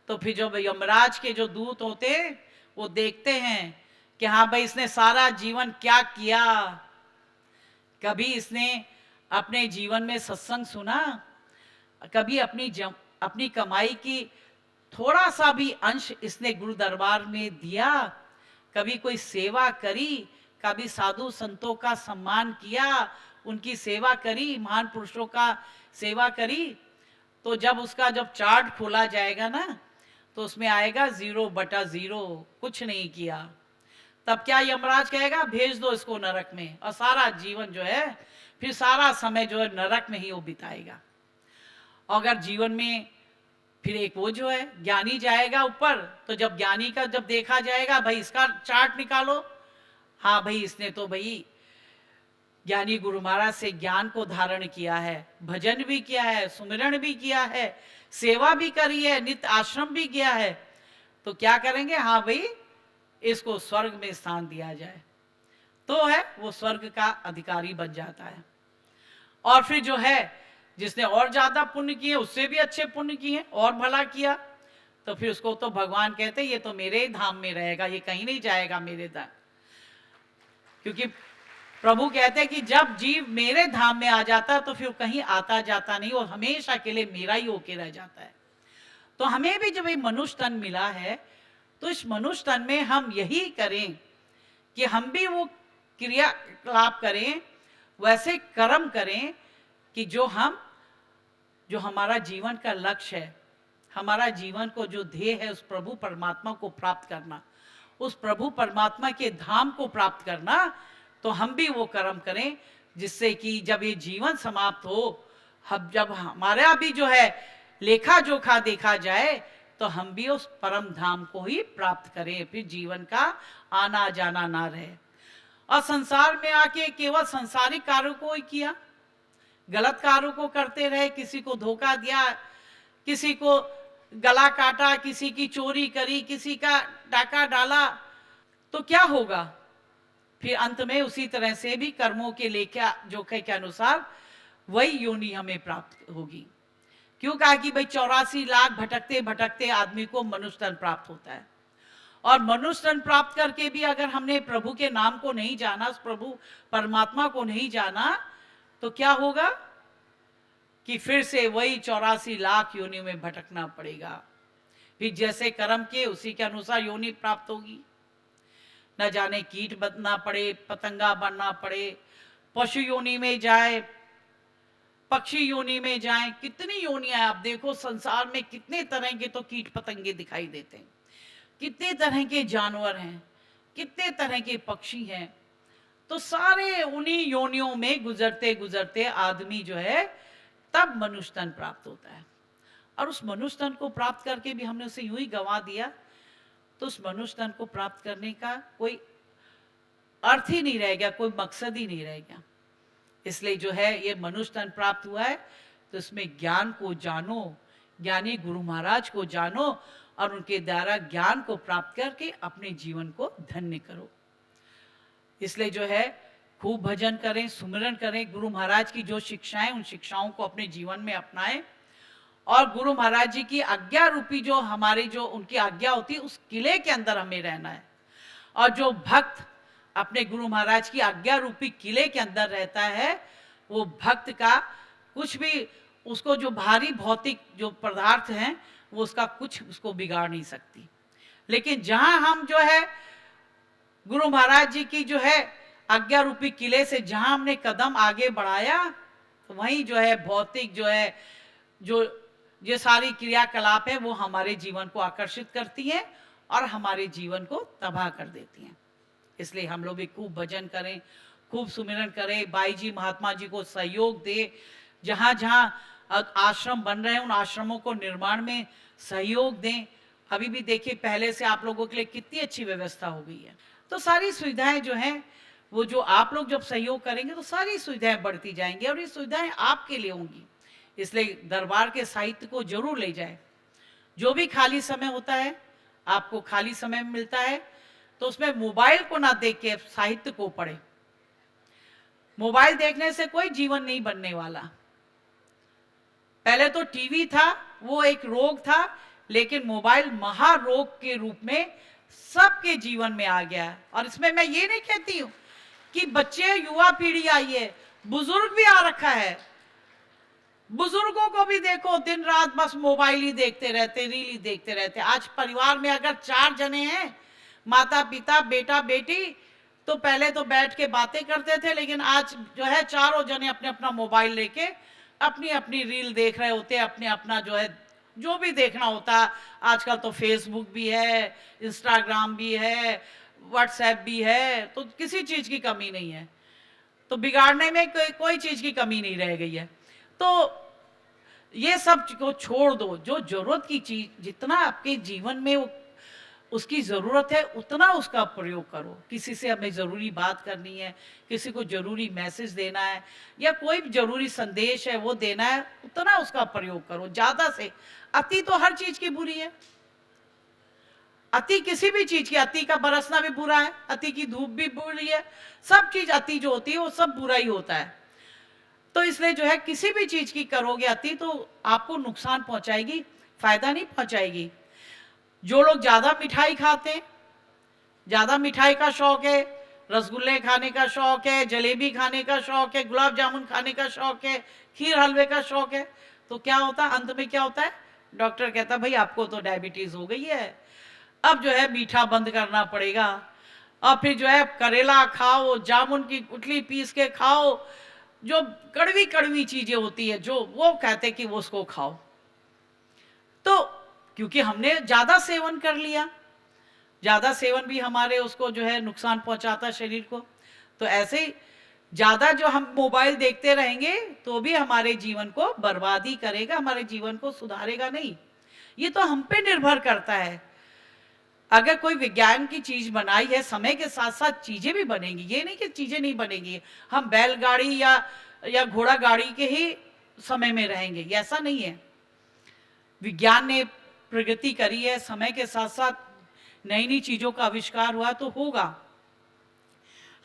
तो फिर जो यमराज के जो दूत होते हैं वो देखते हैं कि हाँ भाई इसने सारा जीवन क्या किया, कभी इसने अपने जीवन में सत्संग सुना, कभी अपनी कमाई की थोड़ा सा भी अंश इसने गुरु दरबार में दिया, कभी कोई सेवा करी, कभी साधु संतों का सम्मान किया, उनकी सेवा करी, महान पुरुषों का सेवा करी। तो जब उसका जब चार्ट खोला जाएगा ना, तो उसमें आएगा 0/0, कुछ नहीं किया। तब क्या यमराज कहेगा, भेज दो इसको नरक में, और सारा जीवन जो है फिर सारा समय जो है नरक में ही वो बिताएगा। अगर जीवन में फिर एक वो जो है ज्ञानी जाएगा ऊपर, तो जब ज्ञानी का जब देखा जाएगा, भाई इसका चार्ट निकालो, हाँ भाई इसने तो भाई ज्ञानी गुरु महाराज से ज्ञान को धारण किया है, भजन भी किया है, सुमिरन भी किया है, सेवा भी करी है, नित्य आश्रम भी किया है, तो क्या करेंगे, हाँ भाई इसको स्वर्ग में स्थान दिया जाए, तो है वो स्वर्ग का अधिकारी बन जाता है। और फिर जो है जिसने और ज्यादा पुण्य किए, उससे भी अच्छे पुण्य किए और भला किया, तो फिर उसको तो भगवान कहते ये तो मेरे धाम में रहेगा, ये कहीं नहीं जाएगा मेरे धाम। क्योंकि प्रभु कहते हैं कि जब जीव मेरे धाम में आ जाता है तो फिर कहीं आता जाता नहीं, वो हमेशा के लिए मेरा ही होके रह जाता है। तो हमें भी जब ये मनुष्य तन मिला है, तो इस मनुष्य तन में हम यही करें कि हम भी वो क्रियाकलाप करें, वैसे कर्म करें कि जो हमारा जीवन का लक्ष्य है, हमारा जीवन को जो ध्येय है, उस प्रभु परमात्मा को प्राप्त करना, उस प्रभु परमात्मा के धाम को प्राप्त करना, तो हम भी वो कर्म करें जिससे कि जब ये जीवन समाप्त हो, जब हमारा भी जो है लेखा जोखा देखा जाए, तो हम भी उस परम धाम को ही प्राप्त करें, फिर जीवन का आना जाना ना रहे। और संसार में आके केवल संसारिक कार्यों को ही किया, गलत कार्यों को करते रहे, किसी को धोखा दिया, किसी को गला काटा, किसी की चोरी करी, किसी का डाका डाला, तो क्या होगा, फिर अंत में उसी तरह से भी कर्मों के लेखा जोखे के अनुसार वही योनि हमें प्राप्त होगी। क्यों कहा कि भाई 84 लाख भटकते भटकते आदमी को मनुष्य तन प्राप्त होता है, और मनुष्य तन प्राप्त करके भी अगर हमने प्रभु के नाम को नहीं जाना, उस प्रभु परमात्मा को नहीं जाना, तो क्या होगा कि फिर से वही 84 लाख योनि में भटकना पड़ेगा। फिर जैसे कर्म के उसी के अनुसार योनि प्राप्त होगी। न जाने कीट बनना पड़े, पतंगा बनना पड़े, पशु योनि में जाए, पक्षी योनि में जाए, कितनी योनियां आप देखो संसार में, कितने तरह के तो कीट पतंगे दिखाई देते हैं, कितने तरह के जानवर हैं, कितने तरह के पक्षी हैं। तो सारे उन्हीं योनियों में गुजरते गुजरते आदमी जो है तब मनुष्य तन प्राप्त होता है। और उस मनुष्य तन को प्राप्त करके भी हमने उसे यूं ही गंवा दिया, तो उस मनुष्य तन को प्राप्त करने का कोई अर्थ ही नहीं रहेगा, कोई मकसद ही नहीं रहेगा। इसलिए जो है ये मनुष्य तन प्राप्त हुआ है, तो इसमें ज्ञान को जानो, ज्ञानी गुरु महाराज को जानो, और उनके द्वारा ज्ञान को प्राप्त करके अपने जीवन को धन्य करो। इसलिए जो है खूब भजन करें, सुमिरन करें, गुरु महाराज की जो शिक्षाएं, उन शिक्षाओं को अपने जीवन में अपनाएं, और गुरु महाराज जी की आज्ञा रूपी जो हमारी जो उनकी आज्ञा होती है, उस किले के अंदर हमें रहना है। और जो भक्त अपने गुरु महाराज की आज्ञा रूपी किले के अंदर रहता है, वो भक्त का कुछ भी, उसको जो भारी भौतिक जो पदार्थ हैं, वो उसका कुछ उसको बिगाड़ नहीं सकती। लेकिन जहां हम जो है गुरु महाराज जी की जो है आज्ञा रूपी किले से जहां हमने कदम आगे बढ़ाया, तो वहीं जो है भौतिक जो है जो ये सारी क्रियाकलाप है, वो हमारे जीवन को आकर्षित करती हैं और हमारे जीवन को तबाह कर देती हैं। इसलिए हम लोग भी खूब भजन करें, खूब सुमिरन करें, बाई जी महात्मा जी को सहयोग दे, जहाँ जहाँ आश्रम बन रहे हैं उन आश्रमों को निर्माण में सहयोग दें। अभी भी देखिए पहले से आप लोगों के लिए कितनी अच्छी व्यवस्था हो गई है। तो सारी सुविधाएं जो हैं, वो जो आप लोग जब सहयोग करेंगे तो सारी सुविधाएं बढ़ती जाएंगी, और ये सुविधाएं आपके लिए होंगी। इसलिए दरबार के साहित्य को जरूर ले जाए। जो भी खाली समय होता है, आपको खाली समय मिलता है, तो उसमें मोबाइल को ना देख के साहित्य को पढ़े। मोबाइल देखने से कोई जीवन नहीं बनने वाला। पहले तो टीवी था, वो एक रोग था, लेकिन मोबाइल महारोग के रूप में सबके जीवन में आ गया है। और इसमें मैं ये नहीं कहती हूं कि बच्चे युवा पीढ़ी आई है, बुजुर्ग भी आ रखा है। बुजुर्गों को भी देखो, दिन रात बस मोबाइल ही देखते रहते, रील ही देखते रहते। आज परिवार में अगर 4 जने हैं, माता पिता बेटा बेटी, तो पहले तो बैठ के बातें करते थे, लेकिन आज जो है चारों जने अपने अपना मोबाइल लेके अपनी अपनी रील देख रहे होते हैं, अपने अपना जो है जो भी देखना होता है। आजकल तो फेसबुक भी है, इंस्टाग्राम भी है, व्हाट्सएप भी है, तो किसी चीज की कमी नहीं है। तो बिगाड़ने में कोई चीज की कमी नहीं रह गई है। तो ये सब को छोड़ दो, जो जरूरत की चीज, जितना आपके जीवन में उसकी ज़रूरत है उतना उसका प्रयोग करो। किसी से हमें ज़रूरी बात करनी है, किसी को ज़रूरी मैसेज देना है, या कोई भी ज़रूरी संदेश है वो देना है, उतना उसका प्रयोग करो। ज़्यादा से अति तो हर चीज़ की बुरी है। अति किसी भी चीज़ की, अति का बरसना भी बुरा है, अति की धूप भी बुरी है। सब चीज़ अति जो होती है वो सब बुरा ही होता है। तो इसलिए जो है किसी भी चीज़ की करोगे अति तो आपको नुकसान पहुंचाएगी, फायदा नहीं पहुंचाएगी। जो लोग ज़्यादा मिठाई खाते हैं, ज़्यादा मिठाई का शौक है, रसगुल्ले खाने का शौक है, जलेबी खाने का शौक है, गुलाब जामुन खाने का शौक है, खीर हलवे का शौक है, तो क्या होता है अंत में? क्या होता है? डॉक्टर कहता भाई आपको तो डायबिटीज हो गई है, अब जो है मीठा बंद करना पड़ेगा। और फिर जो है करेला खाओ, जामुन की गुठली पीस के खाओ, जो कड़वी कड़वी चीजें होती है जो वो कहते कि वो उसको खाओ। तो क्योंकि हमने ज्यादा सेवन कर लिया, ज्यादा सेवन भी हमारे उसको जो है नुकसान पहुंचाता शरीर को। तो ऐसे ही ज्यादा जो हम मोबाइल देखते रहेंगे तो भी हमारे जीवन को बर्बाद ही करेगा, हमारे जीवन को सुधारेगा नहीं। ये तो हम पे निर्भर करता है। अगर कोई विज्ञान की चीज बनाई है, समय के साथ साथ चीजें भी बनेंगी, ये नहीं कि चीजें नहीं बनेंगी, हम बैलगाड़ी या घोड़ा गाड़ी के ही समय में रहेंगे, ऐसा नहीं है। विज्ञान ने प्रगति करी है, समय के साथ साथ नई नई चीजों का आविष्कार हुआ तो होगा,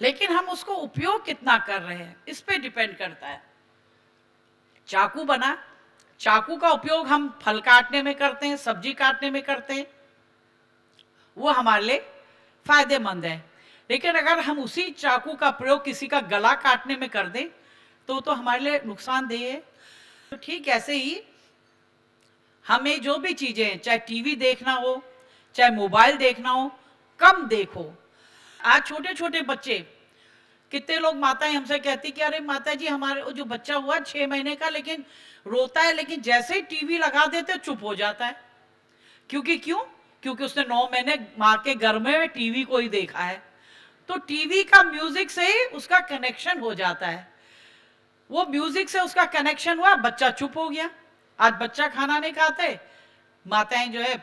लेकिन हम उसको उपयोग कितना कर रहे हैं इस पे डिपेंड करता है। चाकू बना, चाकू का उपयोग हम फल काटने में करते हैं, सब्जी काटने में करते हैं, वो हमारे लिए फायदेमंद है। लेकिन अगर हम उसी चाकू का प्रयोग किसी का गला काटने में कर दें तो हमारे लिए नुकसानदेह है। तो ठीक ऐसे ही हमें जो भी चीजें, चाहे टीवी देखना हो, चाहे मोबाइल देखना हो, कम देखो। आज छोटे छोटे बच्चे, कितने लोग माताएं हमसे कहती कि अरे माता जी हमारे जो बच्चा हुआ 6 महीने का, लेकिन रोता है, लेकिन जैसे ही टीवी लगा देते चुप हो जाता है। क्योंकि उसने 9 महीने माँ के घर में टीवी को ही देखा है। तो टीवी का म्यूजिक से ही उसका कनेक्शन हो जाता है, वो म्यूजिक से उसका कनेक्शन हुआ, बच्चा चुप हो गया। आज बच्चा खाना नहीं खाते, माताएं जो है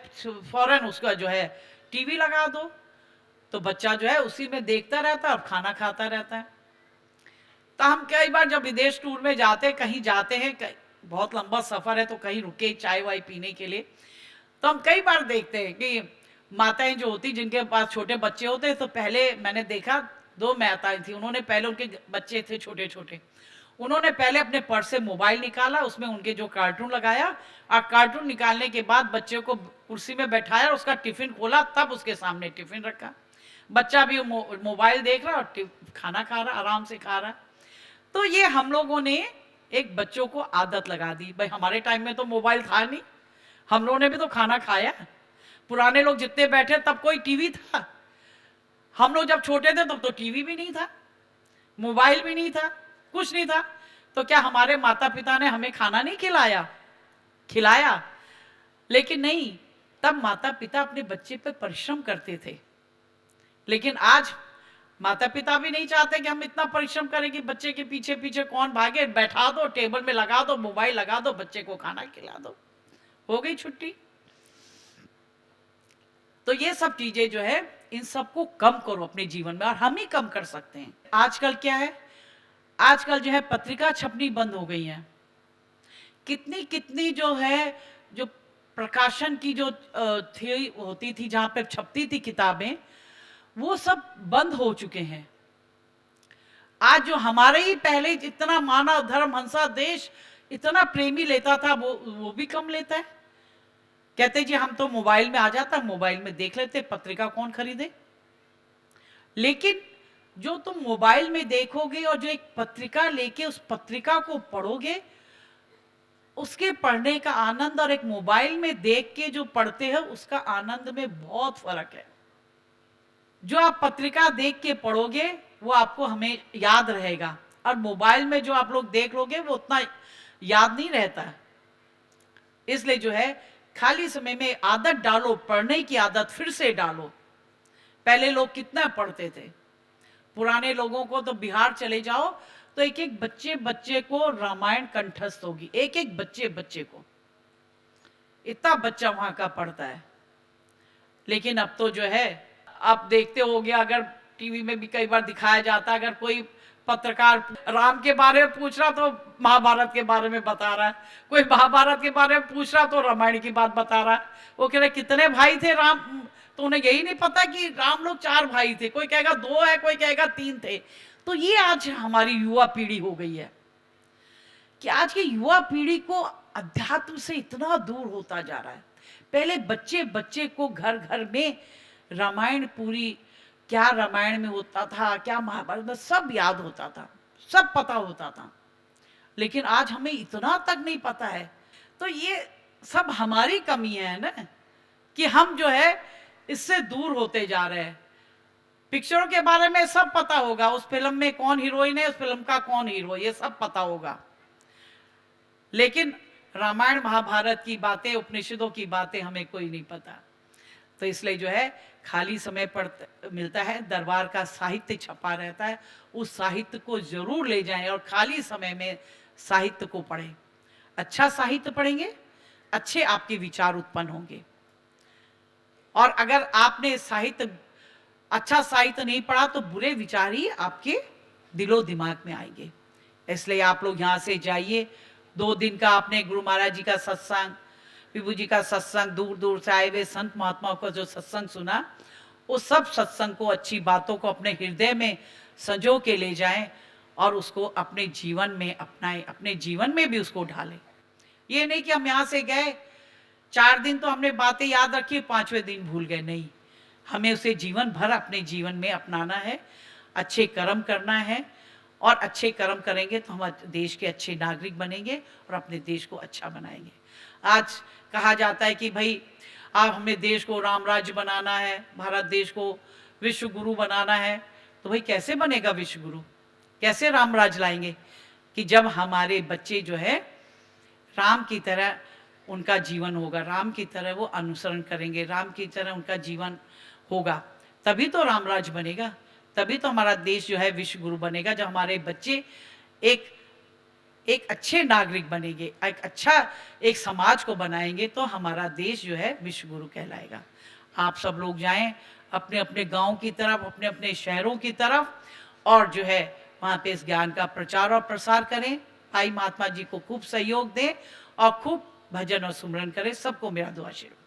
फौरन उसका जो है टीवी लगा दो, तो बच्चा जो है उसी में देखता रहता है और खाना खाता रहता है। तो हम कई बार जब विदेश टूर में जाते, कहीं जाते हैं, बहुत लंबा सफर है तो कहीं रुके चाय वाय पीने के लिए, तो हम कई बार देखते हैं कि माताएं जो होती जिनके पास छोटे बच्चे होते, तो पहले मैंने देखा 2 माताएं थी, उन्होंने पहले, उनके बच्चे थे छोटे छोटे, उन्होंने पहले अपने पर्स से मोबाइल निकाला, उसमें उनके जो कार्टून लगाया, और कार्टून निकालने के बाद बच्चे को कुर्सी में बैठाया, उसका टिफिन खोला, तब उसके सामने टिफिन रखा। बच्चा भी मोबाइल देख रहा और खाना खा रहा, आराम से खा रहा। तो ये हम लोगों ने एक बच्चों को आदत लगा दी। भाई हमारे टाइम में तो मोबाइल था नहीं, हम लोगों ने भी तो खाना खाया। पुराने लोग जितने बैठे तब कोई टीवी था, हम लोग जब छोटे थे तब तो टीवी भी नहीं था, मोबाइल भी नहीं था, कुछ नहीं था। तो क्या हमारे माता पिता ने हमें खाना नहीं खिलाया? लेकिन नहीं, तब माता पिता अपने बच्चे पर परिश्रम करते थे। लेकिन आज माता पिता भी नहीं चाहते कि हम इतना परिश्रम करें कि बच्चे के पीछे पीछे कौन भागे। बैठा दो, टेबल में लगा दो, मोबाइल लगा दो, बच्चे को खाना खिला दो, हो गई छुट्टी। तो ये सब चीजें जो है, इन सबको कम करो अपने जीवन में, और हम ही कम कर सकते हैं। आजकल क्या है, आजकल जो है पत्रिका छपनी बंद हो गई है। कितनी कितनी जो है, जो प्रकाशन की जो थी होती थी, जहां पे छपती थी किताबें, वो सब बंद हो चुके हैं। आज जो हमारे ही पहले जितना मानव धर्म हंसा देश इतना प्रेमी लेता था वो भी कम लेता है। कहते जी हम तो मोबाइल में आ जाता, मोबाइल में देख लेते, पत्रिका कौन खरीदे। लेकिन जो तुम मोबाइल में देखोगे और जो एक पत्रिका लेके उस पत्रिका को पढ़ोगे, उसके पढ़ने का आनंद और एक मोबाइल में देख के जो पढ़ते हैं उसका आनंद में बहुत फर्क है। जो आप पत्रिका देख के पढ़ोगे वो आपको हमें याद रहेगा, और मोबाइल में जो आप लोग देख लोगे वो उतना याद नहीं रहता है। इसलिए जो है खाली समय में आदत डालो, पढ़ने की आदत फिर से डालो। पहले लोग कितना पढ़ते थे, पुराने लोगों को तो बिहार चले जाओ तो एक एक बच्चे को रामायण कंठस्थ होगी, एक एक बच्चे को, इतना बच्चा वहां का पढ़ता है। लेकिन अब तो जो है आप देखते होगे, अगर टीवी में भी कई बार दिखाया जाता है, अगर कोई पत्रकार राम के बारे में पूछ रहा तो महाभारत के बारे में बता रहा है, कोई महाभारत के बारे में पूछ रहा तो रामायण की बात बता रहा है। वो कह रहे कितने भाई थे राम, तो उन्हें यही नहीं पता कि राम लोग 4 भाई थे, कोई कहेगा 2 है, कोई कहेगा 3 थे। तो ये आज हमारी युवा पीढ़ी हो गई है कि आज की युवा पीढ़ी को अध्यात्म से इतना दूर होता जा रहा है। पहले बच्चे को घर घर में रामायण पूरी, क्या रामायण में होता था, क्या महाभारत में, सब याद होता था, सब पता होता था। लेकिन आज हमें इतना तक नहीं पता है। तो ये सब हमारी कमी है ना, कि हम जो है इससे दूर होते जा रहे हैं। पिक्चरों के बारे में सब पता होगा, उस फिल्म में कौन हीरोइन है, उस फिल्म का कौन हीरो, ये सब पता होगा। लेकिन रामायण महाभारत की बातें, उपनिषदों की बातें हमें कोई नहीं पता। तो इसलिए जो है खाली समय पर मिलता है, दरबार का साहित्य छपा रहता है, उस साहित्य को जरूर ले जाएं और खाली समय में साहित्य को पढ़ें। अच्छा साहित्य पढ़ेंगे, अच्छे आपके विचार उत्पन्न होंगे। और अगर आपने अच्छा साहित्य नहीं पढ़ा तो बुरे विचार ही आपके दिलो दिमाग में आएंगे। इसलिए आप लोग यहाँ से जाइए, 2 दिन का आपने गुरु महाराज जी का सत्संग, विभू जी का सत्संग, दूर दूर से आए हुए संत महात्माओं का जो सत्संग सुना, उस सब सत्संग को, अच्छी बातों को अपने हृदय में संजो के ले जाएं और उसको अपने जीवन में अपनाएं, अपने जीवन में भी उसको ढालें। ये नहीं कि हम यहाँ से गए 4 दिन तो हमने बातें याद रखी, 5वें दिन भूल गए, नहीं। हमें उसे जीवन भर अपने जीवन में अपनाना है, अच्छे कर्म करना है, और अच्छे कर्म करेंगे तो हम देश के अच्छे नागरिक बनेंगे और अपने देश को अच्छा बनाएंगे। आज कहा जाता है कि भाई आप हमें देश को राम राज्य बनाना है, भारत देश को विश्व गुरु बनाना है। तो भाई कैसे बनेगा विश्व गुरु, कैसे राम राज्य लाएंगे? कि जब हमारे बच्चे जो है राम की तरह उनका जीवन होगा, राम की तरह वो अनुसरण करेंगे, राम की तरह उनका जीवन होगा, तभी तो राम राज्य बनेगा, तभी तो हमारा देश जो है विश्व गुरु बनेगा। जब हमारे बच्चे एक अच्छे नागरिक बनेंगे, एक समाज को बनाएंगे, तो हमारा देश जो है विश्व गुरु कहलाएगा। आप सब लोग जाएं अपने अपने गांव की तरफ, अपने अपने शहरों की तरफ, और जो है वहाँ पे इस ज्ञान का प्रचार और प्रसार करें। भाई महात्मा जी को खूब सहयोग दें और खूब भजन और सुमरन करें। सबको मेरा दुआ आशीर्वाद।